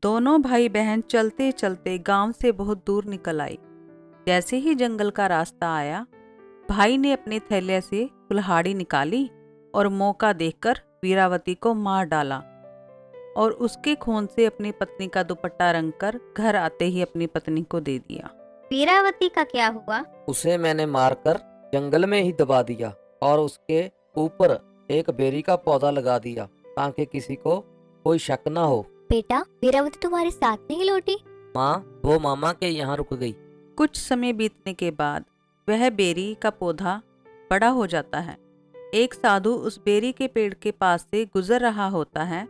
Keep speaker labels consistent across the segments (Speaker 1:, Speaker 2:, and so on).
Speaker 1: दोनों भाई बहन चलते चलते गांव से बहुत दूर निकल आए। जैसे ही जंगल का रास्ता आया, भाई ने अपने थैले से कुल्हाड़ी निकाली और मौका देखकर वीरावती को मार डाला और उसके खून से अपनी पत्नी का दुपट्टा रंगकर घर आते ही अपनी पत्नी को दे दिया।
Speaker 2: वीरावती का क्या हुआ?
Speaker 3: उसे मैंने मारकर जंगल में ही दबा दिया और उसके ऊपर एक बेरी का पौधा लगा दिया ताकि किसी को कोई शक ना हो।
Speaker 2: बेटा, वीरावती तुम्हारे साथ नहीं लौटी?
Speaker 3: माँ, वो मामा के यहाँ रुक गई।
Speaker 1: कुछ समय बीतने के बाद वह बेरी का पौधा बड़ा हो जाता है। एक साधु उस बेरी के पेड़ के पास से गुजर रहा होता है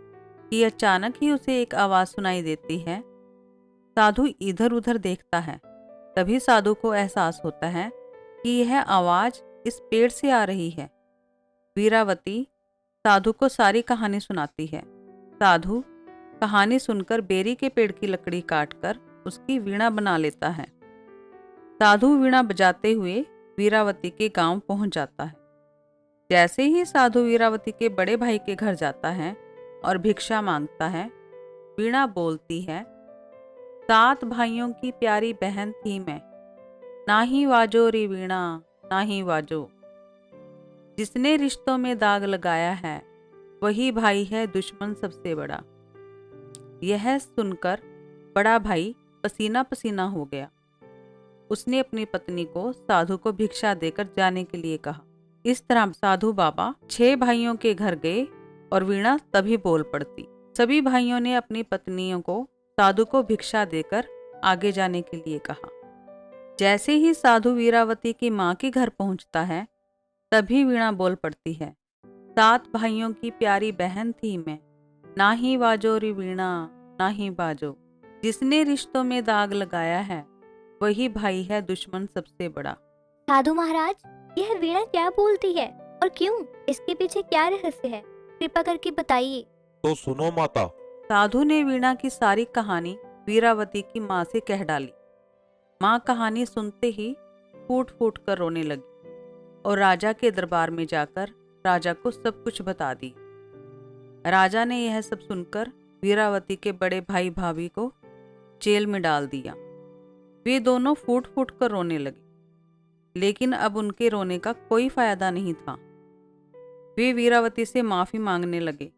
Speaker 1: कि अचानक ही उसे एक आवाज सुनाई देती है। साधु इधर उधर देखता है। तभी साधु को एहसास होता है कि यह आवाज इस पेड़ से आ रही है। वीरावती साधु को सारी कहानी सुनाती है। साधु कहानी सुनकर बेरी के पेड़ की लकड़ी काटकर उसकी वीणा बना लेता है। साधु वीणा बजाते हुए वीरावती के गांव पहुंच जाता है। जैसे ही साधु वीरावती के बड़े भाई के घर जाता है और भिक्षा मांगता है, वीणा बोलती है, 7 भाइयों की प्यारी बहन थी मैं, ना ही वाजो री वीणा ना ही वाजो। जिसने रिश्तों में दाग लगाया है वही भाई है दुश्मन सबसे बड़ा। यह सुनकर बड़ा भाई पसीना पसीना हो गया। उसने अपनी पत्नी को साधु को भिक्षा देकर जाने के लिए कहा। इस तरह साधु बाबा 6 भाइयों के घर गए और वीणा तभी बोल पड़ती। सभी भाइयों ने अपनी पत्नियों को साधु को भिक्षा देकर आगे जाने के लिए कहा। जैसे ही साधु वीरावती की माँ के घर पहुंचता है, तभी वीणा बोल पड़ती है, 7 भाइयों की प्यारी बहन थी मैं, ना ही वाजो री वीणा ना ही बाजो। जिसने रिश्तों में दाग लगाया है वही भाई है दुश्मन सबसे बड़ा।
Speaker 2: साधु महाराज, यह वीणा क्या बोलती है और क्यों? इसके पीछे क्या रहस्य है? कृपा करके बताइए।
Speaker 4: तो सुनो माता।
Speaker 1: साधु ने वीणा की सारी कहानी वीरावती की माँ से कह डाली। माँ कहानी सुनते ही फूट फूट कर रोने लगी और राजा के दरबार में जाकर राजा को सब कुछ बता दी। राजा ने यह सब सुनकर वीरावती के बड़े भाई भाभी को जेल में डाल दिया। वे दोनों फूट फूट कर रोने लगे, लेकिन अब उनके रोने का कोई फायदा नहीं था। वे वीरावती से माफी मांगने लगे,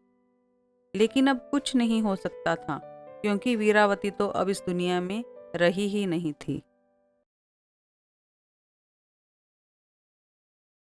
Speaker 1: लेकिन अब कुछ नहीं हो सकता था, क्योंकि वीरावती तो अब इस दुनिया में रही ही नहीं थी।